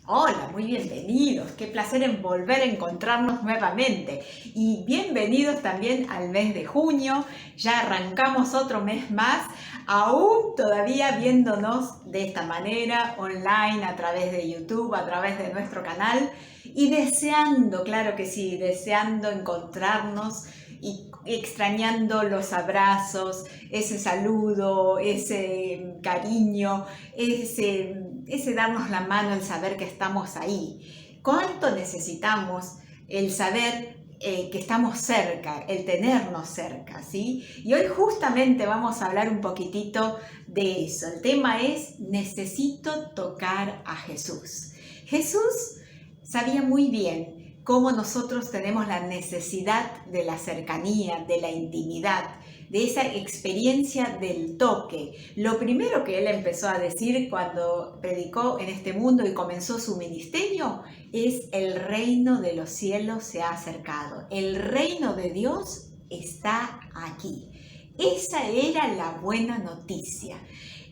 Hola, muy bienvenidos. Qué placer en volver a encontrarnos nuevamente. Y bienvenidos también al mes de junio. Ya arrancamos otro mes más, aún todavía viéndonos de esta manera, online, a través de YouTube, a través de nuestro canal. Y deseando, claro que sí, deseando encontrarnos y extrañando los abrazos, ese saludo, ese cariño, ese darnos la mano, el saber que estamos ahí. ¿Cuánto necesitamos el saber que estamos cerca, el tenernos cerca, ¿sí? Y hoy justamente vamos a hablar un poquitito de eso. El tema es: necesito tocar a Jesús. Jesús sabía muy bien cómo nosotros tenemos la necesidad de la cercanía, de la intimidad, de esa experiencia del toque. Lo primero que él empezó a decir cuando predicó en este mundo y comenzó su ministerio es: el reino de los cielos se ha acercado, el reino de Dios está aquí. Esa era la buena noticia.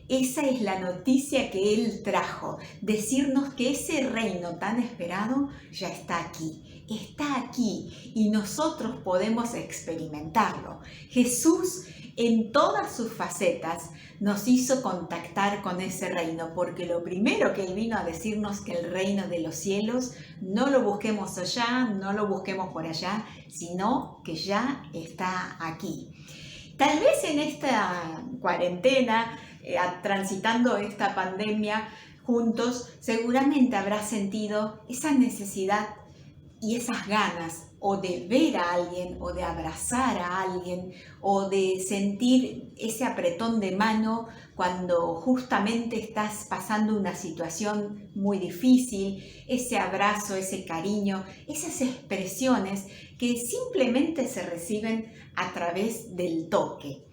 Esa es la noticia que Él trajo, decirnos que ese reino tan esperado ya está aquí y nosotros podemos experimentarlo. Jesús en todas sus facetas nos hizo contactar con ese reino, porque lo primero que Él vino a decirnos que el reino de los cielos no lo busquemos allá, no lo busquemos por allá, sino que ya está aquí. Tal vez en esta cuarentena, transitando esta pandemia juntos, seguramente habrás sentido esa necesidad y esas ganas o de ver a alguien o de abrazar a alguien o de sentir ese apretón de mano cuando justamente estás pasando una situación muy difícil, ese abrazo, ese cariño, esas expresiones que simplemente se reciben a través del toque.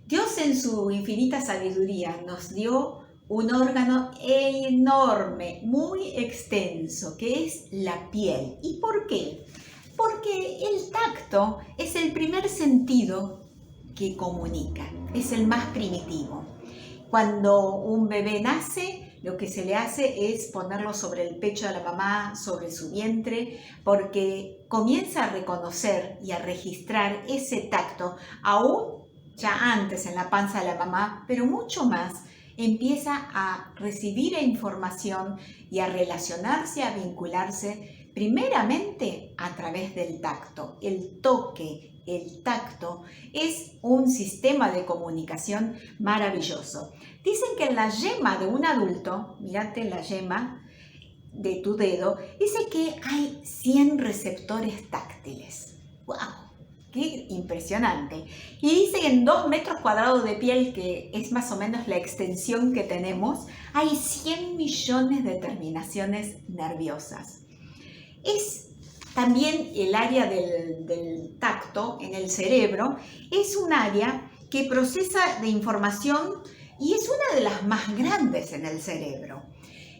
Dios en su infinita sabiduría nos dio un órgano enorme, muy extenso, que es la piel. ¿Y por qué? Porque el tacto es el primer sentido que comunica, es el más primitivo. Cuando un bebé nace, lo que se le hace es ponerlo sobre el pecho de la mamá, sobre su vientre, porque comienza a reconocer y a registrar ese tacto, aún ya antes en la panza de la mamá, pero mucho más, empieza a recibir información y a relacionarse, a vincularse primeramente a través del tacto. El toque, el tacto, es un sistema de comunicación maravilloso. Dicen que en la yema de un adulto, mírate la yema de tu dedo, dice que hay 100 receptores táctiles. ¡Wow! ¡Qué impresionante! Y dice que en 2 metros cuadrados de piel, que es más o menos la extensión que tenemos, hay 100 millones de terminaciones nerviosas. Es también el área del tacto en el cerebro, es un área que procesa de información y es una de las más grandes en el cerebro.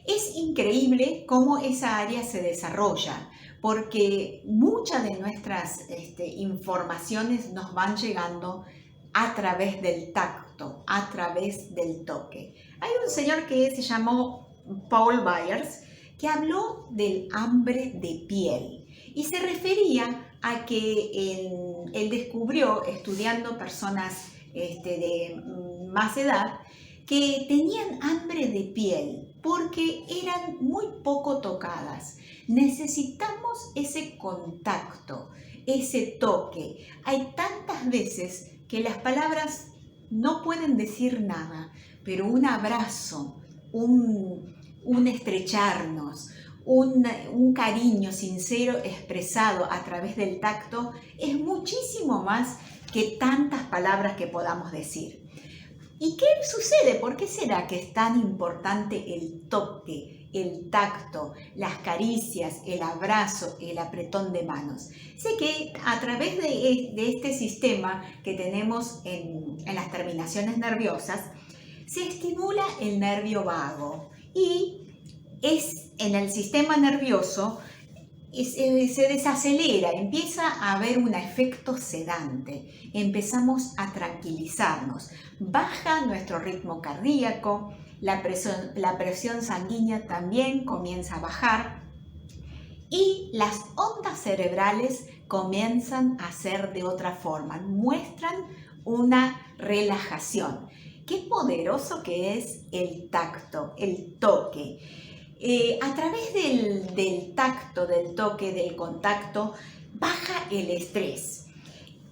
Es increíble cómo esa área se desarrolla, porque muchas de nuestras informaciones nos van llegando a través del tacto, a través del toque. Hay un señor que se llamó Paul Byers, que habló del hambre de piel y se refería a que él descubrió, estudiando personas de más edad, que tenían hambre de piel porque eran muy poco tocadas. Necesitamos ese contacto, ese toque. Hay tantas veces que las palabras no pueden decir nada, pero un abrazo, un estrecharnos, un cariño sincero expresado a través del tacto es muchísimo más que tantas palabras que podamos decir. ¿Y qué sucede? ¿Por qué será que es tan importante el toque, el tacto, las caricias, el abrazo, el apretón de manos? Sé que a través de este sistema que tenemos en las terminaciones nerviosas, se estimula el nervio vago y es en el sistema nervioso se desacelera, empieza a haber un efecto sedante, empezamos a tranquilizarnos, baja nuestro ritmo cardíaco, la presión sanguínea también comienza a bajar y las ondas cerebrales comienzan a ser de otra forma, muestran una relajación. Qué poderoso que es el tacto, el toque. A través del tacto, del toque, del contacto, baja el estrés.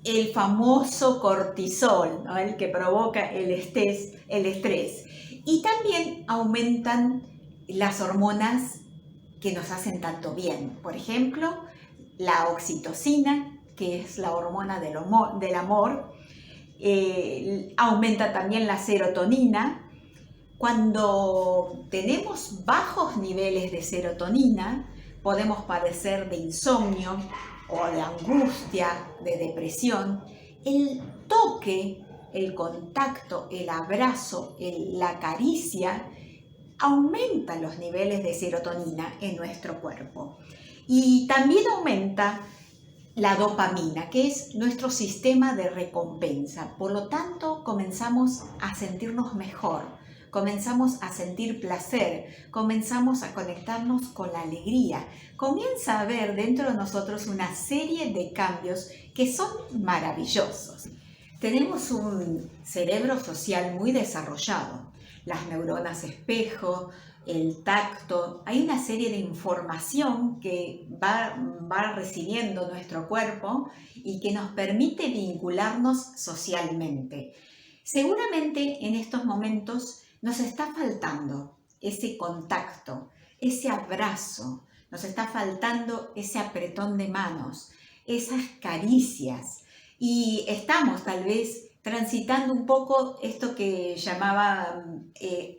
El famoso cortisol, ¿no? El que provoca el estrés. Y también aumentan las hormonas que nos hacen tanto bien. Por ejemplo, la oxitocina, que es la hormona del amor. Aumenta también la serotonina. Cuando tenemos bajos niveles de serotonina, podemos padecer de insomnio o de angustia, de depresión. El toque, el contacto, el abrazo, la caricia, aumenta los niveles de serotonina en nuestro cuerpo. Y también aumenta la dopamina, que es nuestro sistema de recompensa. Por lo tanto, comenzamos a sentirnos mejor, comenzamos a sentir placer, comenzamos a conectarnos con la alegría. Comienza a haber dentro de nosotros una serie de cambios que son maravillosos. Tenemos un cerebro social muy desarrollado, las neuronas espejo, el tacto, hay una serie de información que va recibiendo nuestro cuerpo y que nos permite vincularnos socialmente. Seguramente en estos momentos nos está faltando ese contacto, ese abrazo, nos está faltando ese apretón de manos, esas caricias y estamos tal vez transitando un poco esto que llamaba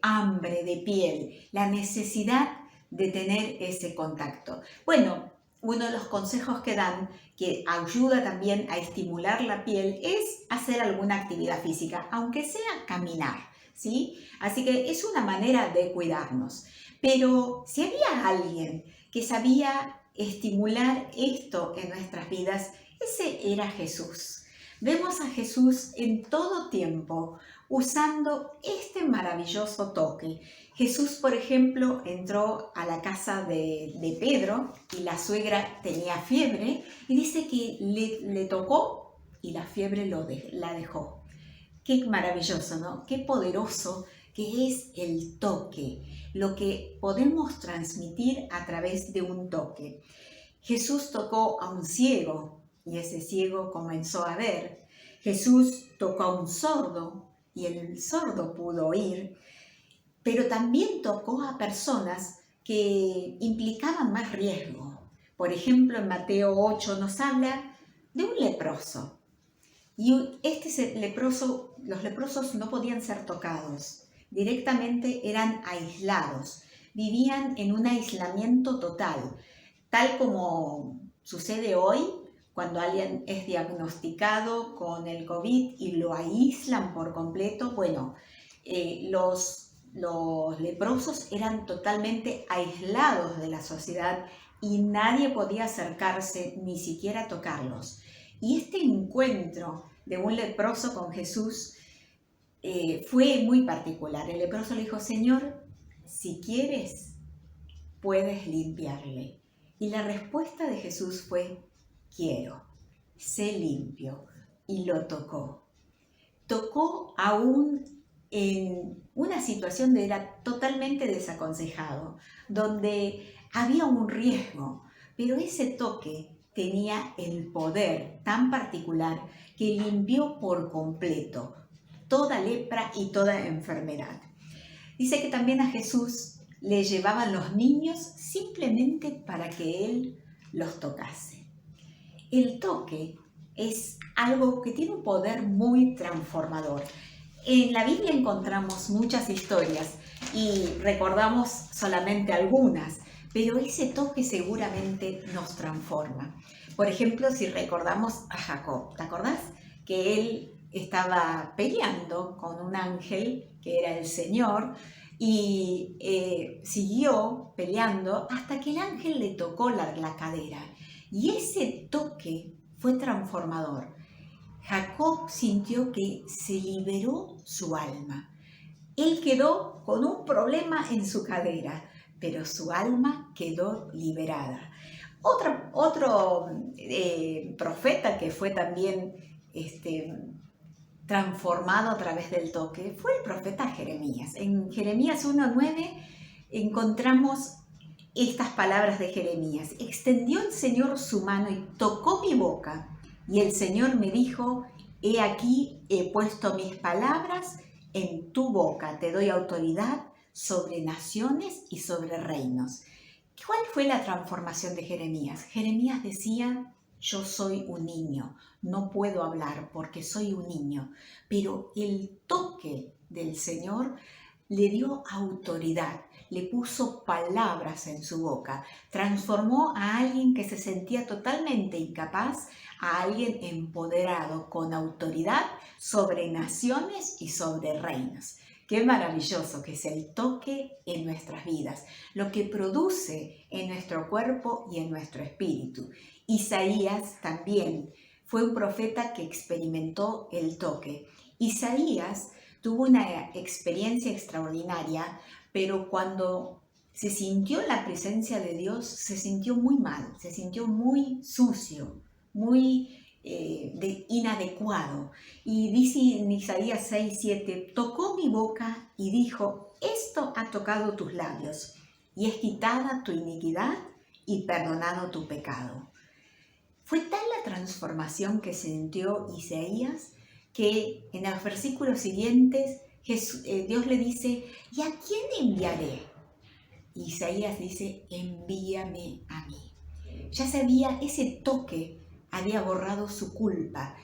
hambre de piel, la necesidad de tener ese contacto. Bueno, uno de los consejos que dan, que ayuda también a estimular la piel, es hacer alguna actividad física, aunque sea caminar, ¿sí? Así que es una manera de cuidarnos. Pero si había alguien que sabía estimular esto en nuestras vidas, ese era Jesús. Vemos a Jesús en todo tiempo usando este maravilloso toque. Jesús, por ejemplo, entró a la casa de Pedro y la suegra tenía fiebre y dice que le tocó y la fiebre la dejó. Qué maravilloso, ¿no? Qué poderoso que es el toque, lo que podemos transmitir a través de un toque. Jesús tocó a un ciego y ese ciego comenzó a ver. Jesús tocó a un sordo y el sordo pudo oír, pero también tocó a personas que implicaban más riesgo. Por ejemplo, en Mateo 8 nos habla de un leproso. Y los leprosos no podían ser tocados, directamente eran aislados, vivían en un aislamiento total, tal como sucede hoy cuando alguien es diagnosticado con el COVID y lo aíslan por completo. Bueno, los leprosos eran totalmente aislados de la sociedad y nadie podía acercarse, ni siquiera tocarlos. Y este encuentro de un leproso con Jesús fue muy particular. El leproso le dijo: Señor, si quieres, puedes limpiarle. Y la respuesta de Jesús fue: quiero, sé limpio. Y lo tocó. Tocó aún en una situación donde era totalmente desaconsejado, donde había un riesgo, pero ese toque tenía el poder tan particular que limpió por completo toda lepra y toda enfermedad. Dice que también a Jesús le llevaban los niños simplemente para que Él los tocase. El toque es algo que tiene un poder muy transformador. En la Biblia encontramos muchas historias y recordamos solamente algunas, pero ese toque seguramente nos transforma. Por ejemplo, si recordamos a Jacob, ¿te acordás? Que él estaba peleando con un ángel que era el Señor y siguió peleando hasta que el ángel le tocó la cadera. Y ese toque fue transformador. Jacob sintió que se liberó su alma. Él quedó con un problema en su cadera, pero su alma quedó liberada. Otro profeta que fue también transformado a través del toque fue el profeta Jeremías. En Jeremías 1:9 encontramos estas palabras de Jeremías. Extendió el Señor su mano y tocó mi boca, y el Señor me dijo: he aquí, he puesto mis palabras en tu boca, te doy autoridad sobre naciones y sobre reinos. ¿Cuál fue la transformación de Jeremías? Jeremías decía: yo soy un niño, no puedo hablar porque soy un niño, pero el toque del Señor le dio autoridad, le puso palabras en su boca, transformó a alguien que se sentía totalmente incapaz a alguien empoderado, con autoridad sobre naciones y sobre reinos. Qué maravilloso que es el toque en nuestras vidas, lo que produce en nuestro cuerpo y en nuestro espíritu. Isaías también fue un profeta que experimentó el toque. Isaías tuvo una experiencia extraordinaria, pero cuando se sintió la presencia de Dios, se sintió muy mal, se sintió muy sucio, muy inadecuado. Y dice en Isaías 6:7, tocó mi boca y dijo: esto ha tocado tus labios, y es quitada tu iniquidad y perdonado tu pecado. Fue tal la transformación que sintió Isaías que en los versículos siguientes Dios le dice: ¿y a quién enviaré? Isaías dice: envíame a mí. Ya sabía, ese toque había borrado su culpa,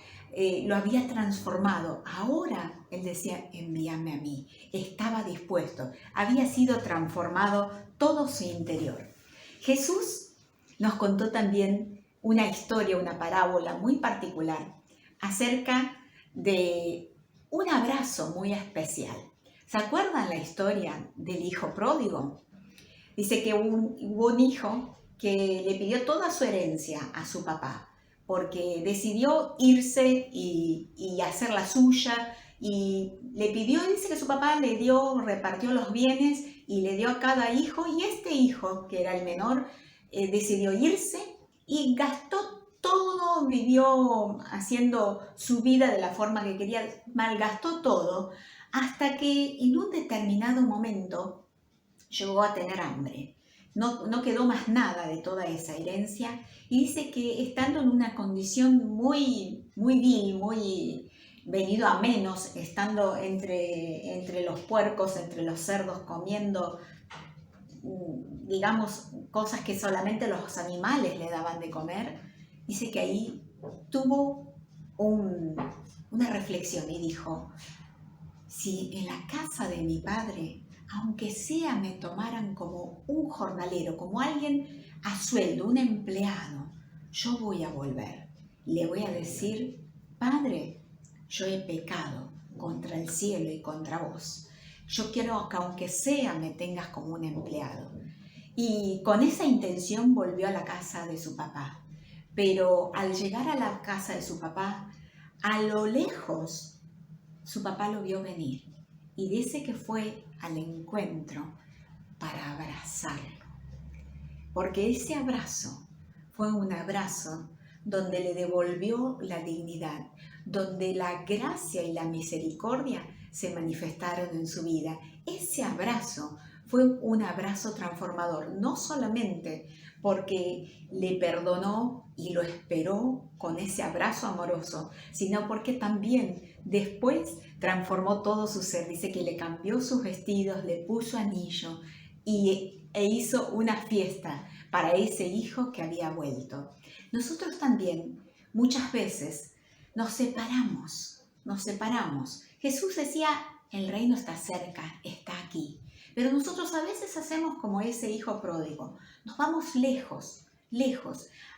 lo había transformado. Ahora él decía: envíame a mí. Estaba dispuesto, había sido transformado todo su interior. Jesús nos contó también una historia, una parábola muy particular acerca de un abrazo muy especial. ¿Se acuerdan la historia del hijo pródigo? Dice que hubo un hijo que le pidió toda su herencia a su papá, porque decidió irse y hacer la suya, y le pidió, dice que su papá le dio, repartió los bienes y le dio a cada hijo, y este hijo, que era el menor, decidió irse y gastó todo, vivió haciendo su vida de la forma que quería, malgastó todo, hasta que en un determinado momento llegó a tener hambre. No quedó más nada de toda esa herencia, y dice que estando en una condición muy, muy vil, muy venido a menos, estando entre los puercos, entre los cerdos, comiendo, digamos, cosas que solamente los animales le daban de comer, dice que ahí tuvo una reflexión y dijo: si en la casa de mi padre, aunque sea, me tomaran como un jornalero, como alguien a sueldo, un empleado, yo voy a volver. Le voy a decir: Padre, yo he pecado contra el cielo y contra vos. Yo quiero que aunque sea me tengas como un empleado. Y con esa intención volvió a la casa de su papá. Pero al llegar a la casa de su papá, a lo lejos, su papá lo vio venir y dice que fue al encuentro para abrazarlo. Porque ese abrazo fue un abrazo donde le devolvió la dignidad, donde la gracia y la misericordia se manifestaron en su vida. Ese abrazo fue un abrazo transformador, no solamente porque le perdonó y lo esperó con ese abrazo amoroso, sino porque también después transformó todo su ser. Dice que le cambió sus vestidos, le puso anillo e hizo una fiesta para ese hijo que había vuelto. Nosotros también muchas veces nos separamos. Jesús decía: el reino está cerca, está aquí. Pero nosotros a veces hacemos como ese hijo pródigo, nos vamos lejos,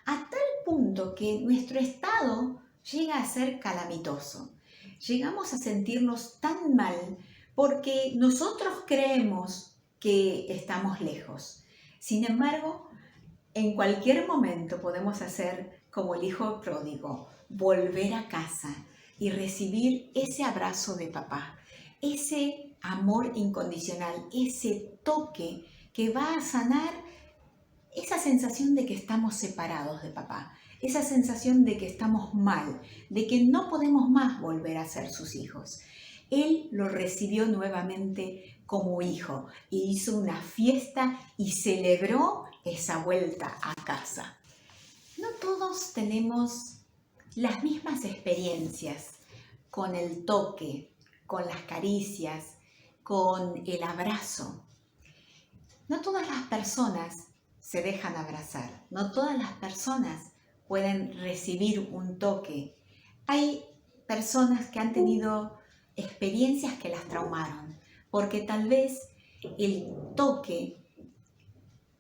a tal punto que nuestro estado llega a ser calamitoso. Llegamos a sentirnos tan mal porque nosotros creemos que estamos lejos. Sin embargo, en cualquier momento podemos hacer como el hijo pródigo, volver a casa y recibir ese abrazo de papá, ese amor incondicional, ese toque que va a sanar esa sensación de que estamos separados de papá, esa sensación de que estamos mal, de que no podemos más volver a ser sus hijos. Él lo recibió nuevamente como hijo y hizo una fiesta y celebró esa vuelta a casa. No todos tenemos las mismas experiencias con el toque, con las caricias, con el abrazo. No todas las personas se dejan abrazar, no todas las personas pueden recibir un toque. Hay personas que han tenido experiencias que las traumaron, porque tal vez el toque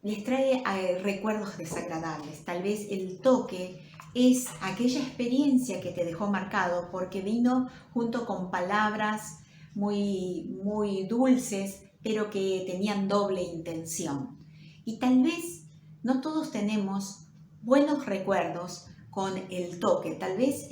les trae recuerdos desagradables, tal vez el toque es aquella experiencia que te dejó marcado porque vino junto con palabras muy dulces, pero que tenían doble intención. Y tal vez no todos tenemos buenos recuerdos con el toque. Tal vez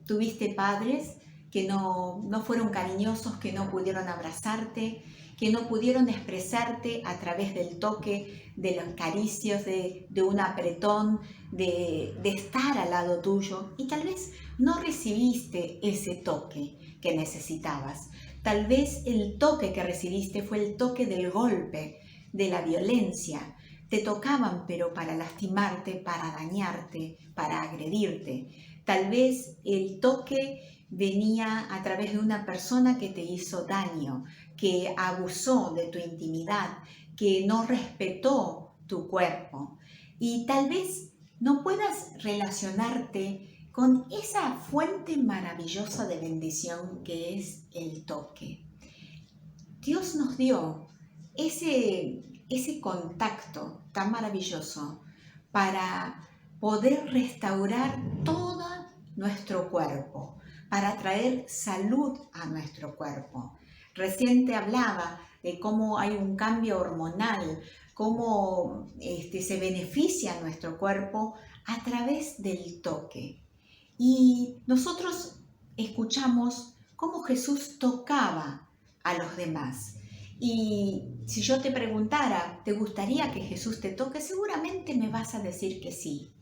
tuviste padres que no fueron cariñosos, que no pudieron abrazarte, que no pudieron expresarte a través del toque, de los caricios, de un apretón, de estar al lado tuyo. Y tal vez no recibiste ese toque que necesitabas. Tal vez el toque que recibiste fue el toque del golpe, de la violencia. Te tocaban, pero para lastimarte, para dañarte, para agredirte. Tal vez el toque venía a través de una persona que te hizo daño, que abusó de tu intimidad, que no respetó tu cuerpo. Y tal vez no puedas relacionarte con esa fuente maravillosa de bendición que es el toque. Dios nos dio ese contacto tan maravilloso para poder restaurar todo nuestro cuerpo, para traer salud a nuestro cuerpo. Recién te hablaba de cómo hay un cambio hormonal, cómo se beneficia nuestro cuerpo a través del toque. Y nosotros escuchamos cómo Jesús tocaba a los demás. Y si yo te preguntara, ¿te gustaría que Jesús te toque? Seguramente me vas a decir que sí.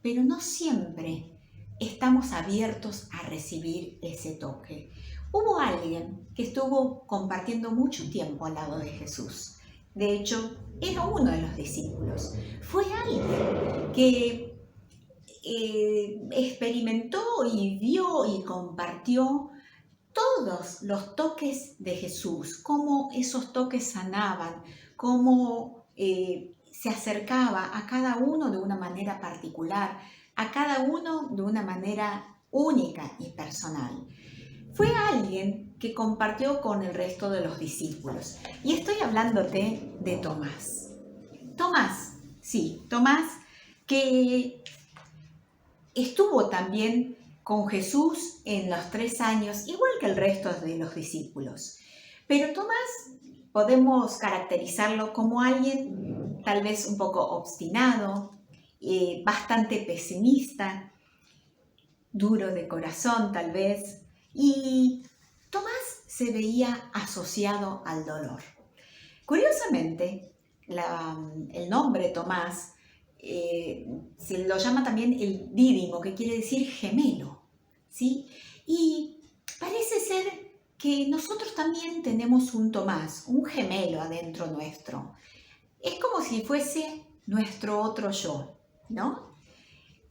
Pero no siempre estamos abiertos a recibir ese toque. Hubo alguien que estuvo compartiendo mucho tiempo al lado de Jesús. De hecho, era uno de los discípulos. Fue alguien que experimentó y vio y compartió todos los toques de Jesús, cómo esos toques sanaban, cómo se acercaba a cada uno de una manera particular, a cada uno de una manera única y personal. Fue alguien que compartió con el resto de los discípulos. Y estoy hablándote de Tomás. Tomás, que estuvo también con Jesús en los 3 años, igual que el resto de los discípulos. Pero Tomás podemos caracterizarlo como alguien tal vez un poco obstinado, bastante pesimista, duro de corazón tal vez, y Tomás se veía asociado al dolor. Curiosamente, el nombre Tomás se lo llama también el dídimo, que quiere decir gemelo, ¿sí? Y parece ser que nosotros también tenemos un Tomás, un gemelo adentro nuestro. Es como si fuese nuestro otro yo, ¿no?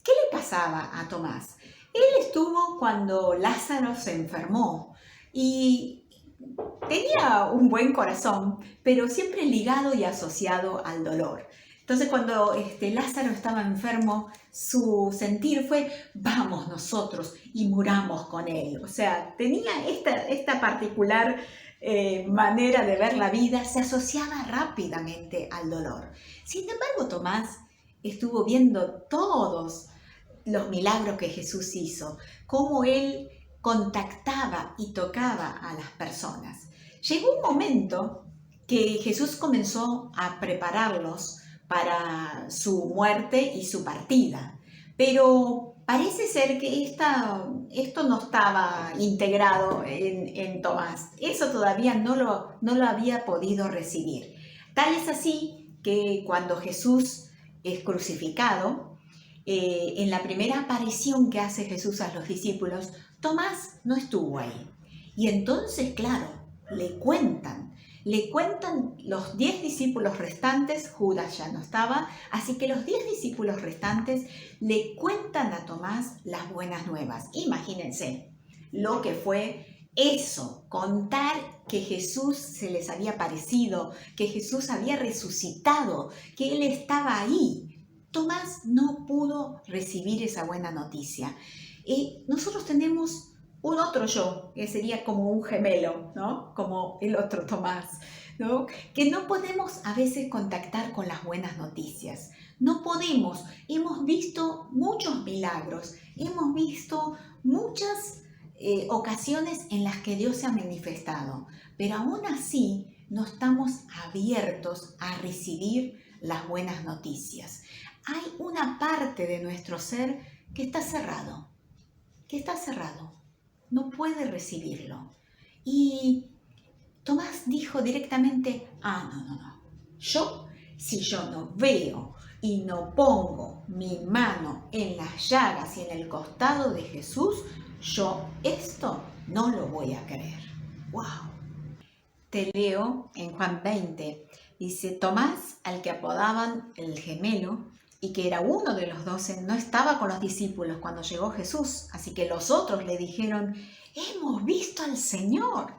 ¿Qué le pasaba a Tomás? Él estuvo cuando Lázaro se enfermó y tenía un buen corazón, pero siempre ligado y asociado al dolor. Entonces cuando Lázaro estaba enfermo, su sentir fue, vamos nosotros y muramos con él. O sea, tenía esta particular manera de ver la vida, se asociaba rápidamente al dolor. Sin embargo, Tomás estuvo viendo todos los milagros que Jesús hizo, cómo él contactaba y tocaba a las personas. Llegó un momento que Jesús comenzó a prepararlos para su muerte y su partida, pero parece ser que esto no estaba integrado en Tomás. Eso todavía no lo había podido recibir. Tal es así que cuando Jesús es crucificado, en la primera aparición que hace Jesús a los discípulos, Tomás no estuvo ahí. Y entonces, claro, le cuentan los 10 discípulos restantes, Judas ya no estaba, así que los 10 discípulos restantes le cuentan a Tomás las buenas nuevas. Imagínense lo que fue eso, contar que Jesús se les había aparecido, que Jesús había resucitado, que Él estaba ahí. Tomás no pudo recibir esa buena noticia. Nosotros tenemos un otro yo, que sería como un gemelo, ¿no? Como el otro Tomás, ¿no? Que no podemos a veces contactar con las buenas noticias. No podemos. Hemos visto muchos milagros, hemos visto muchas ocasiones en las que Dios se ha manifestado, pero aún así no estamos abiertos a recibir las buenas noticias. Hay una parte de nuestro ser que está cerrado, no puede recibirlo. Y Tomás dijo directamente, no. Si yo no veo y no pongo mi mano en las llagas y en el costado de Jesús, yo esto no lo voy a creer. ¡Wow! Te leo en Juan 20. Dice, Tomás, al que apodaban el gemelo, y que era uno de los 12, no estaba con los discípulos cuando llegó Jesús, así que los otros le dijeron, hemos visto al Señor.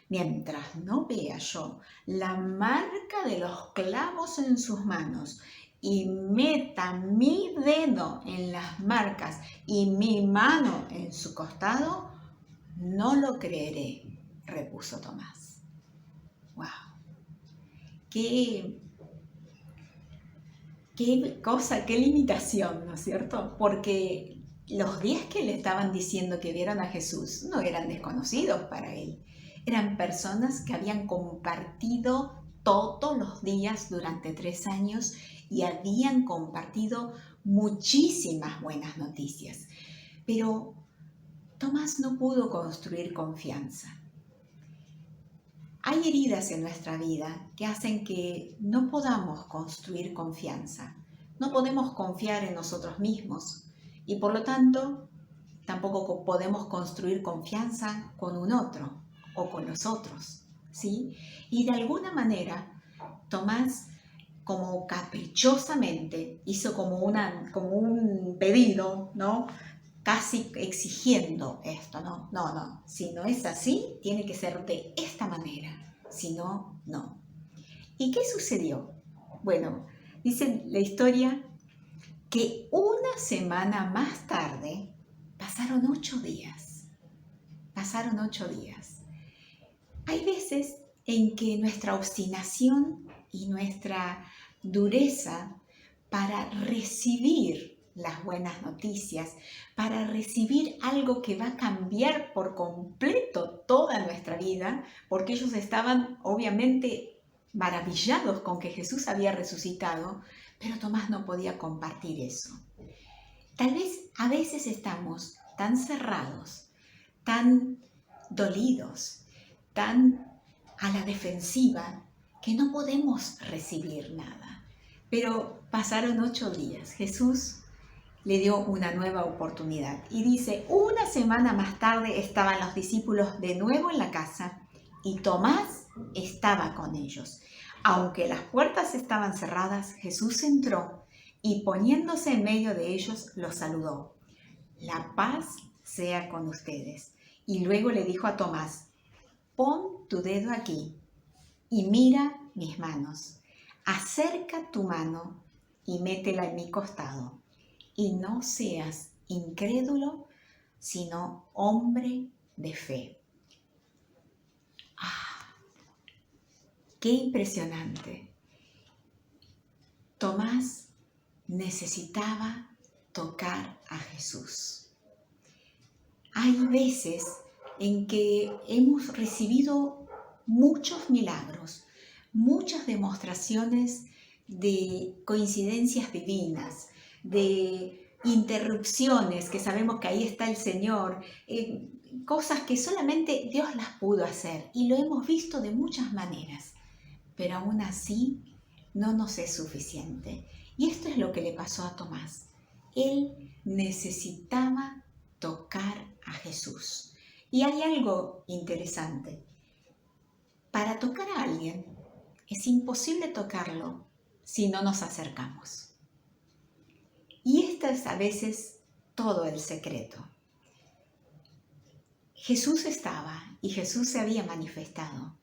Mientras no vea yo la marca de los clavos en sus manos y meta mi dedo en las marcas y mi mano en su costado, no lo creeré, repuso Tomás. ¡Wow! Qué cosa, qué limitación, ¿no es cierto? Porque los 10 que le estaban diciendo que vieron a Jesús no eran desconocidos para él. Eran personas que habían compartido todos los días durante 3 años y habían compartido muchísimas buenas noticias. Pero Tomás no pudo construir confianza. Hay heridas en nuestra vida que hacen que no podamos construir confianza. No podemos confiar en nosotros mismos y por lo tanto tampoco podemos construir confianza con un otro o con los otros, ¿sí? Y de alguna manera Tomás, como caprichosamente, hizo como un pedido, ¿no? Casi exigiendo esto, no, si no es así, tiene que ser de esta manera, si no, no. ¿Y qué sucedió? Bueno, dice la historia que una semana más tarde pasaron 8 días. Hay veces en que nuestra obstinación y nuestra dureza para recibir las buenas noticias, para recibir algo que va a cambiar por completo toda nuestra vida, porque ellos estaban obviamente maravillados con que Jesús había resucitado, pero Tomás no podía compartir eso. Tal vez a veces estamos tan cerrados, tan dolidos, tan a la defensiva, que no podemos recibir nada. Pero pasaron 8 días. Jesús le dio una nueva oportunidad. Y dice, una semana más tarde estaban los discípulos de nuevo en la casa y Tomás estaba con ellos. Aunque las puertas estaban cerradas, Jesús entró y poniéndose en medio de ellos, los saludó. La paz sea con ustedes. Y luego le dijo a Tomás, pon tu dedo aquí y mira mis manos. Acerca tu mano y métela en mi costado. Y no seas incrédulo, sino hombre de fe. ¡Qué impresionante! Tomás necesitaba tocar a Jesús. Hay veces en que hemos recibido muchos milagros, muchas demostraciones de coincidencias divinas, de interrupciones, que sabemos que ahí está el Señor, cosas que solamente Dios las pudo hacer y lo hemos visto de muchas maneras, pero aún así no nos es suficiente. Y esto es lo que le pasó a Tomás. Él necesitaba tocar a Jesús. Y hay algo interesante. Para tocar a alguien es imposible tocarlo si no nos acercamos. Y esto es a veces todo el secreto. Jesús estaba y Jesús se había manifestado,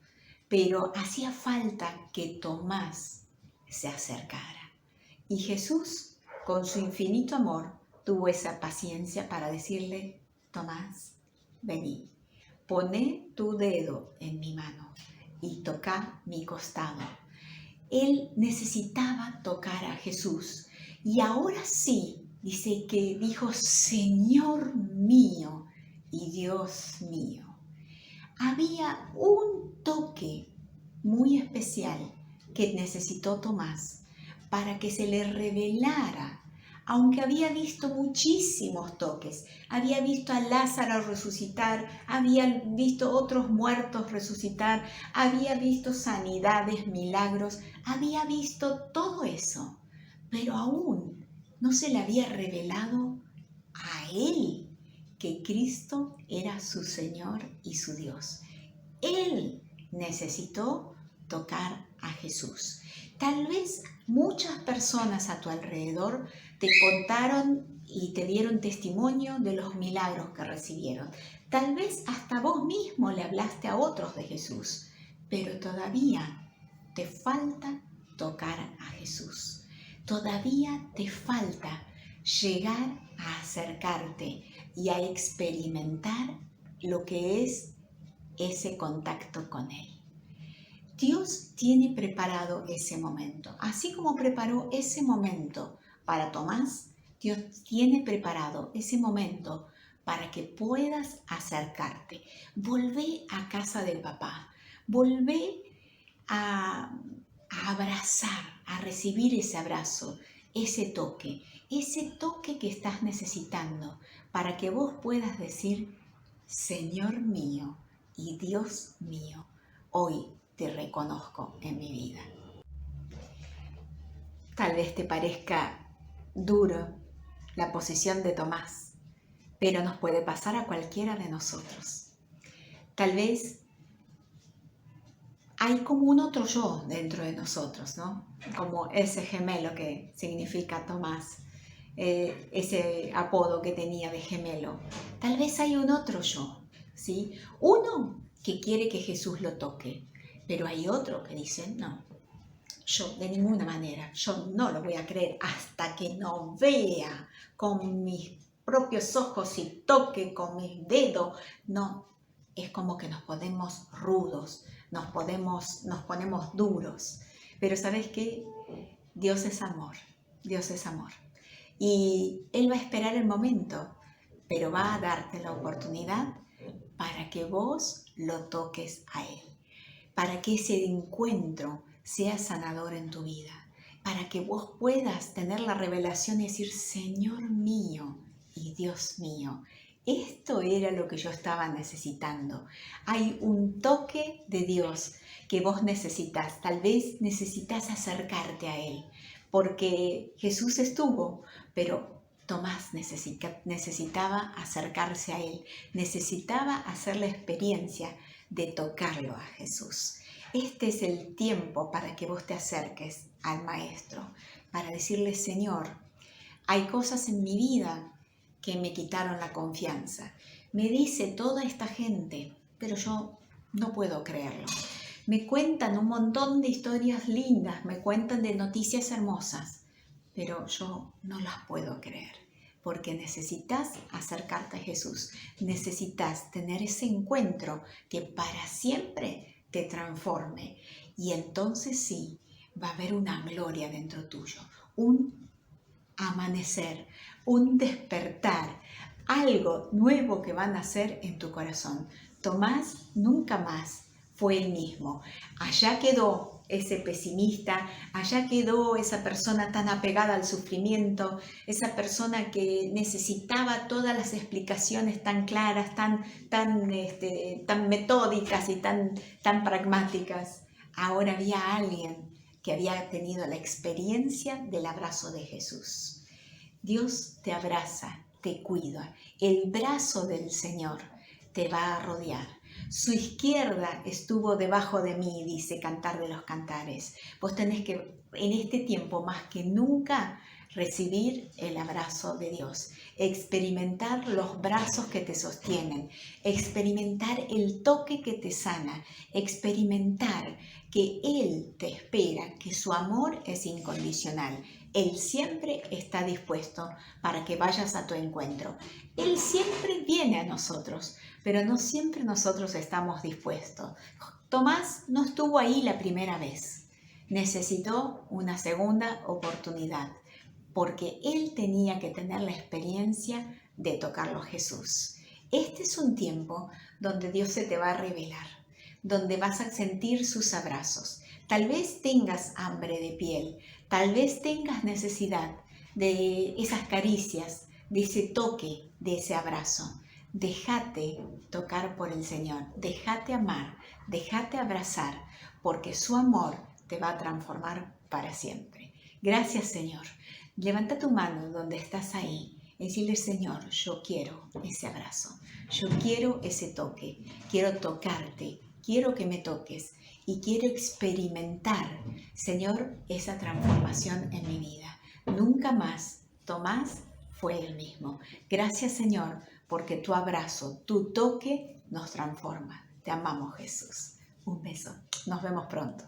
pero hacía falta que Tomás se acercara. Y Jesús, con su infinito amor, tuvo esa paciencia para decirle: Tomás, vení, poné tu dedo en mi mano y toca mi costado. Él necesitaba tocar a Jesús. Y ahora sí, dice que dijo: Señor mío y Dios mío. Había un toque muy especial que necesitó Tomás para que se le revelara. Aunque había visto muchísimos toques, había visto a Lázaro resucitar, había visto otros muertos resucitar, había visto sanidades, milagros, había visto todo eso, pero aún no se le había revelado a él que Cristo era su Señor y su Dios. Él necesitó tocar a Jesús. Tal vez muchas personas a tu alrededor te contaron y te dieron testimonio de los milagros que recibieron. Tal vez hasta vos mismo le hablaste a otros de Jesús, pero todavía te falta tocar a Jesús. Todavía te falta llegar a acercarte y a experimentar lo que es ese contacto con Él. Dios tiene preparado ese momento. Así como preparó ese momento para Tomás, Dios tiene preparado ese momento para que puedas acercarte. Volvé a casa del papá. Volvé a abrazar, a recibir ese abrazo, ese toque que estás necesitando para que vos puedas decir: Señor mío y Dios mío, hoy te reconozco en mi vida. Tal vez te parezca duro la posición de Tomás, pero nos puede pasar a cualquiera de nosotros. Tal vez hay como un otro yo dentro de nosotros, ¿no? Como ese gemelo que significa Tomás, ese apodo que tenía de gemelo. Tal vez hay un otro yo, ¿sí? Uno que quiere que Jesús lo toque, pero hay otro que dice: no, yo de ninguna manera, yo no lo voy a creer hasta que no vea con mis propios ojos y toque con mis dedos. No, es como que nos ponemos rudos, nos ponemos duros. Pero ¿sabes qué? Dios es amor, Dios es amor. Y Él va a esperar el momento, pero va a darte la oportunidad para que vos lo toques a Él, para que ese encuentro sea sanador en tu vida, para que vos puedas tener la revelación y decir: Señor mío y Dios mío, esto era lo que yo estaba necesitando. Hay un toque de Dios que vos necesitas. Tal vez necesitas acercarte a Él, porque Jesús estuvo, pero Tomás necesitaba acercarse a Él, necesitaba hacer la experiencia de tocarlo a Jesús. Este es el tiempo para que vos te acerques al Maestro, para decirle: Señor, hay cosas en mi vida que me quitaron la confianza. Me dice toda esta gente, pero yo no puedo creerlo. Me cuentan un montón de historias lindas, me cuentan de noticias hermosas, pero yo no las puedo creer, porque necesitas acercarte a Jesús, necesitas tener ese encuentro que para siempre te transforme, y entonces sí, va a haber una gloria dentro tuyo, un amanecer, un despertar, algo nuevo que va a nacer en tu corazón. Tomás nunca más fue el mismo. Allá quedó ese pesimista, allá quedó esa persona tan apegada al sufrimiento, esa persona que necesitaba todas las explicaciones tan claras, tan metódicas y tan pragmáticas. Ahora había alguien que había tenido la experiencia del abrazo de Jesús. Dios te abraza, te cuida. El brazo del Señor te va a rodear. Su izquierda estuvo debajo de mí, dice Cantar de los Cantares. Vos tenés que, en este tiempo más que nunca, recibir el abrazo de Dios, experimentar los brazos que te sostienen, experimentar el toque que te sana, experimentar que Él te espera, que su amor es incondicional. Él siempre está dispuesto para que vayas a tu encuentro. Él siempre viene a nosotros, pero no siempre nosotros estamos dispuestos. Tomás no estuvo ahí la primera vez. Necesitó una segunda oportunidad, porque él tenía que tener la experiencia de tocarlo a Jesús. Este es un tiempo donde Dios se te va a revelar, donde vas a sentir sus abrazos. Tal vez tengas hambre de piel, tal vez tengas necesidad de esas caricias, de ese toque, de ese abrazo. Déjate tocar por el Señor, déjate amar, déjate abrazar, porque su amor te va a transformar para siempre. Gracias, Señor. Levanta tu mano donde estás ahí y decirle: Señor, yo quiero ese abrazo, yo quiero ese toque, quiero tocarte, quiero que me toques y quiero experimentar, Señor, esa transformación en mi vida. Nunca más Tomás fue el mismo. Gracias, Señor, porque tu abrazo, tu toque nos transforma. Te amamos, Jesús. Un beso. Nos vemos pronto.